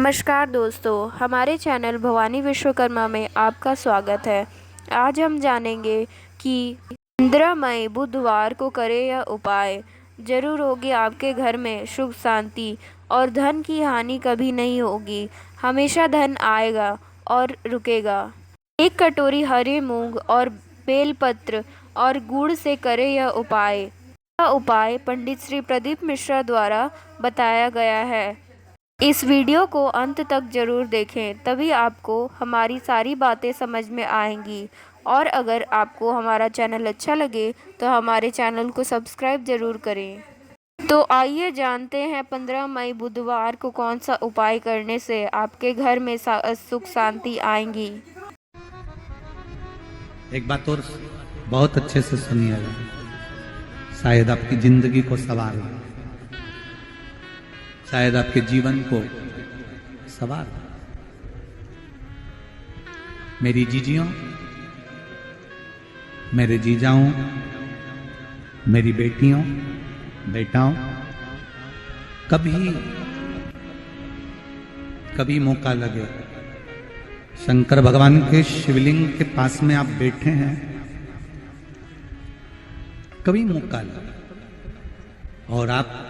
नमस्कार दोस्तों, हमारे चैनल भवानी विश्वकर्मा में आपका स्वागत है। आज हम जानेंगे कि 15 मई बुधवार को करें यह उपाय। जरूर होगी आपके घर में सुख शांति और धन की हानि कभी नहीं होगी। हमेशा धन आएगा और रुकेगा। 1 कटोरी हरे मूंग और बेलपत्र और गुड़ से करें यह उपाय। यह उपाय पंडित श्री प्रदीप मिश्रा द्वारा बताया गया है। इस वीडियो को अंत तक जरूर देखें, तभी आपको हमारी सारी बातें समझ में आएंगी। और अगर आपको हमारा चैनल अच्छा लगे तो हमारे चैनल को सब्सक्राइब जरूर करें। तो आइए जानते हैं 15 मई बुधवार को कौन सा उपाय करने से आपके घर में सुख शांति आएंगी। एक बात और बहुत अच्छे से सुनिएगा, शायद आपकी जिंदगी को सवार हो, शायद आपके जीवन को सवार हो। मेरी जीजियों, मेरे जीजाओं, मेरी बेटियों, बेटाओं, कभी मौका लगे, शंकर भगवान के शिवलिंग के पास में आप बैठे हैं, कभी मौका लगे और आप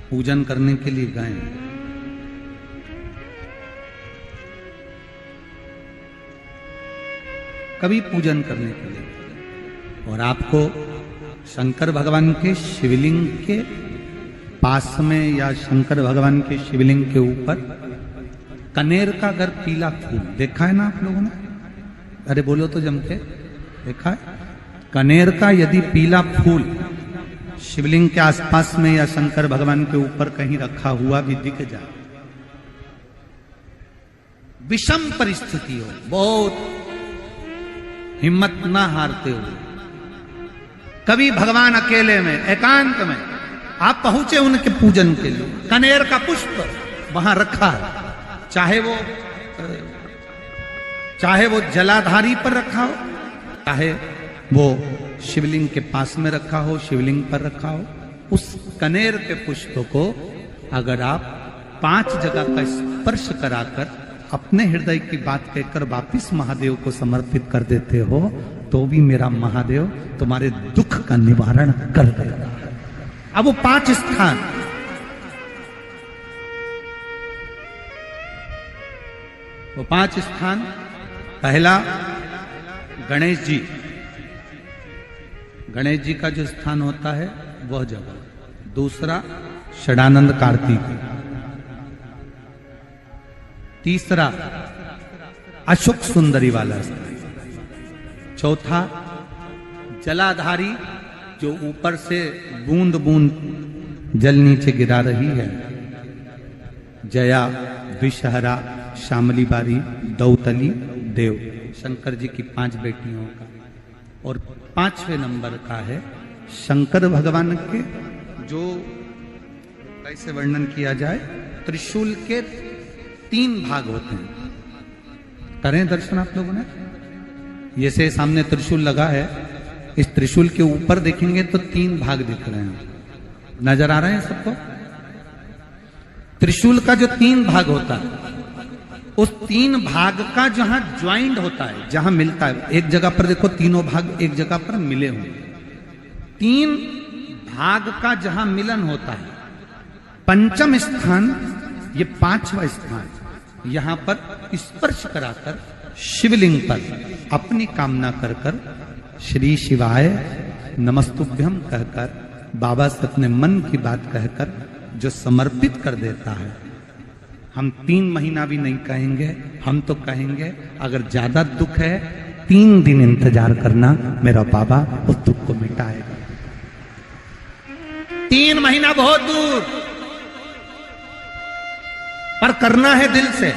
पूजन करने के लिए गए, कभी पूजन करने के लिए और आपको शंकर भगवान के शिवलिंग के पास में या शंकर भगवान के शिवलिंग के ऊपर कनेर का अगर पीला फूल देखा है ना आप लोगों ने, अरे बोलो तो जम के, देखा है? कनेर का यदि पीला फूल शिवलिंग के आसपास में या शंकर भगवान के ऊपर कहीं रखा हुआ भी दिख जाए, विषम परिस्थिति हो, बहुत हिम्मत ना हारते हुए, कभी भगवान अकेले में एकांत में आप पहुंचे उनके पूजन के लिए, कनेर का पुष्प वहां रखा है, चाहे वो जलाधारी पर रखा हो, चाहे वो शिवलिंग के पास में रखा हो, शिवलिंग पर रखा हो, उस कनेर के पुष्प को अगर आप 5 जगह का स्पर्श कराकर अपने हृदय की बात कहकर वापिस महादेव को समर्पित कर देते हो, तो भी मेरा महादेव तुम्हारे दुख का निवारण कर देगा। अब वो 5 स्थान, पहला गणेश जी का जो स्थान होता है वह जगह, दूसरा षडानंद कार्तिक, तीसरा अशोक सुंदरी वाला स्थान, चौथा जलाधारी जो ऊपर से बूंद बूंद जल नीचे गिरा रही है, जया, विषहरा, शामली बारी, दौतली, देव, शंकर जी की 5 बेटियों का। और 5वें नंबर का है शंकर भगवान के, जो कैसे वर्णन किया जाए, त्रिशूल के 3 भाग होते हैं। करें दर्शन आप लोगों ने, ये से सामने त्रिशूल लगा है, इस त्रिशूल के ऊपर देखेंगे तो 3 भाग दिख रहे हैं, नजर आ रहे हैं सबको? त्रिशूल का जो 3 भाग होता है, उस 3 भाग का जहां ज्वाइंट होता है, जहां मिलता है, एक जगह पर देखो तीनों भाग एक जगह पर मिले हुए, 3 भाग का जहां मिलन होता है, 5वां स्थान, ये 5वां स्थान, यहां पर स्पर्श कराकर शिवलिंग पर अपनी कामना कर श्री शिवाय नमस्तुभ्यम कहकर, बाबा से अपने मन की बात कहकर जो समर्पित कर देता है, हम 3 महीना भी नहीं कहेंगे, हम तो कहेंगे अगर ज्यादा दुख है 3 दिन इंतजार करना, मेरा बाबा उस दुख को मिटाएगा। 3 महीना बहुत दूर, पर करना है दिल से।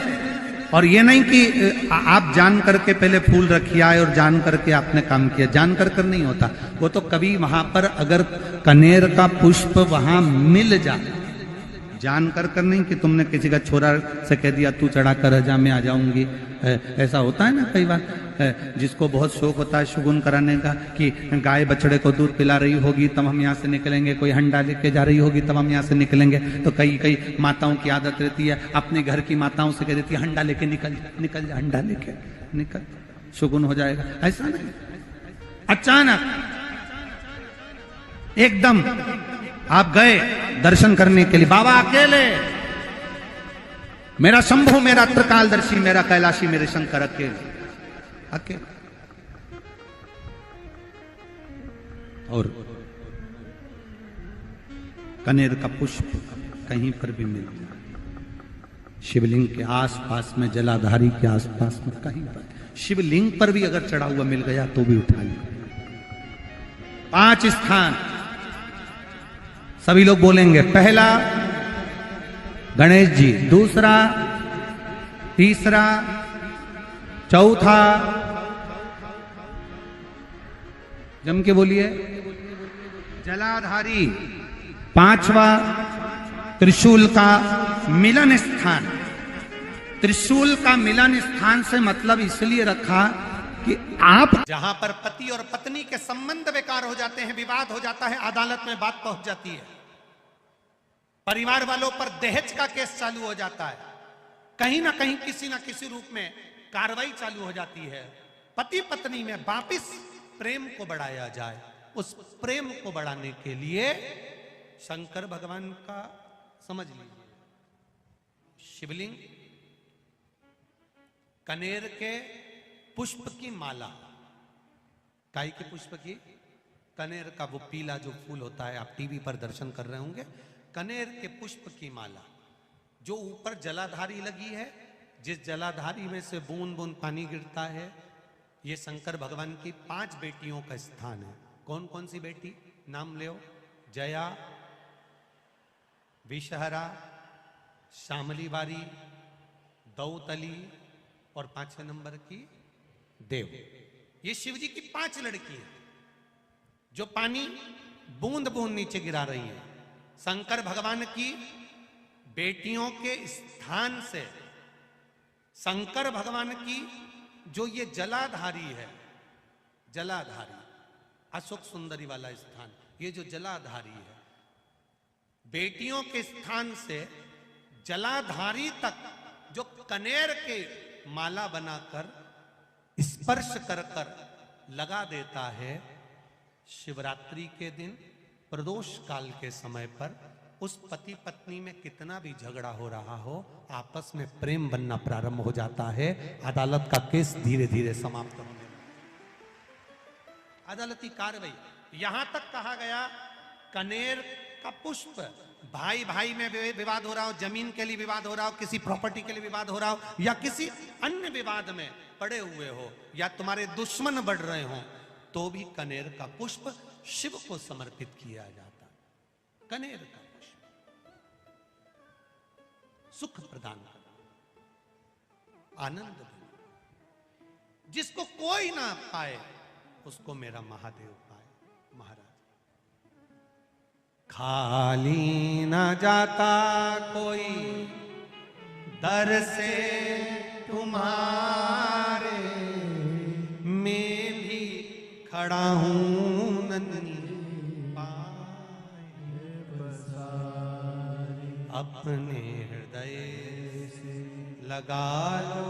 और ये नहीं कि आप जान करके पहले फूल रखिए आए और जान करके आपने काम किया, जान कर नहीं होता वो तो। कभी वहां पर अगर कनेर का पुष्प वहां मिल जाए, जान कर नहीं कि तुमने किसी का छोरा से कह दिया तू चढ़ा कर जा मैं आ जाऊंगी। ऐसा होता है ना कई बार, जिसको बहुत शौक होता है शगुन कराने का कि गाय बछड़े को दूध पिला रही होगी तब हम यहाँ से निकलेंगे, कोई हंडा लेके जा रही होगी तब हम यहाँ से निकलेंगे। तो कई कई माताओं की आदत रहती है, अपने घर की माताओं से कह देती है हंडा लेके निकल जा, हंडा लेके निकल, शगुन हो जाएगा। ऐसा नहीं, अचानक एकदम आप गए दर्शन करने के लिए, बाबा अकेले, मेरा शंभु, मेरा त्रिकालदर्शी, मेरा कैलाशी, मेरे शंकर अकेले अकेले। और कनेर का पुष्प कहीं पर भी मिल जाए, शिवलिंग के आसपास में, जलाधारी के आसपास में कहीं पर, शिवलिंग पर भी अगर चढ़ा हुआ मिल गया तो भी उठा लिया। 5 स्थान सभी लोग बोलेंगे। पहला गणेश जी, दूसरा, तीसरा, चौथा, जम के बोलिए, जलाधारी, 5वां त्रिशूल का मिलन स्थान। त्रिशूल का मिलन स्थान से मतलब इसलिए रखा कि आप जहां पर पति और पत्नी के संबंध बेकार हो जाते हैं, विवाद हो जाता है, अदालत में बात पहुंच जाती है, परिवार वालों पर दहेज का केस चालू हो जाता है, कहीं ना कहीं किसी ना किसी रूप में कार्रवाई चालू हो जाती है, पति पत्नी में वापिस प्रेम को बढ़ाया जाए, उस प्रेम को बढ़ाने के लिए शंकर भगवान का समझ लीजिए शिवलिंग, कनेर के पुष्प की माला, काय के पुष्प की, कनेर का वो पीला जो फूल होता है, आप टीवी पर दर्शन कर रहे होंगे, कनेर के पुष्प की माला जो ऊपर जलाधारी लगी है, जिस जलाधारी में से बूंद बूंद पानी गिरता है, ये शंकर भगवान की 5 बेटियों का स्थान है। कौन कौन सी बेटी नाम ले? जया, विषहरा, श्यामली बारी, दौतली और 5वें नंबर की देव। ये शिव जी की 5 लड़की है जो पानी बूंद बूंद नीचे गिरा रही है। शंकर भगवान की बेटियों के स्थान से शंकर भगवान की जो ये जलाधारी है, जलाधारी अशोक सुंदरी वाला स्थान, ये जो जलाधारी है, बेटियों के स्थान से जलाधारी तक जो कनेर के माला बनाकर स्पर्श कर कर लगा देता है, शिवरात्रि के दिन प्रदोष काल के समय पर उस पति पत्नी में कितना भी झगड़ा हो रहा हो, आपस में प्रेम बनना प्रारंभ हो जाता है। अदालत का केस धीरे धीरे समाप्त होने लगता है। अदालती कार्रवाई यहां तक कहा गया, कनेर का पुष्प, भाई भाई में विवाद हो रहा हो, जमीन के लिए विवाद हो रहा हो, किसी प्रॉपर्टी के लिए विवाद हो रहा हो, या किसी अन्य विवाद में पड़े हुए हो, या तुम्हारे दुश्मन बढ़ रहे हो, तो भी कनेर का पुष्प शिव को समर्पित किया जाता है। कनेर का पुष्प सुख प्रदान करना, आनंद देना, जिसको कोई ना पाए उसको मेरा महादेव पाए। महाराज, खाली ना जाता कोई दर से तुम्हारे, मैं भी खड़ा हूं नन्ही पाए बसारे, अपने हृदय से लगा लो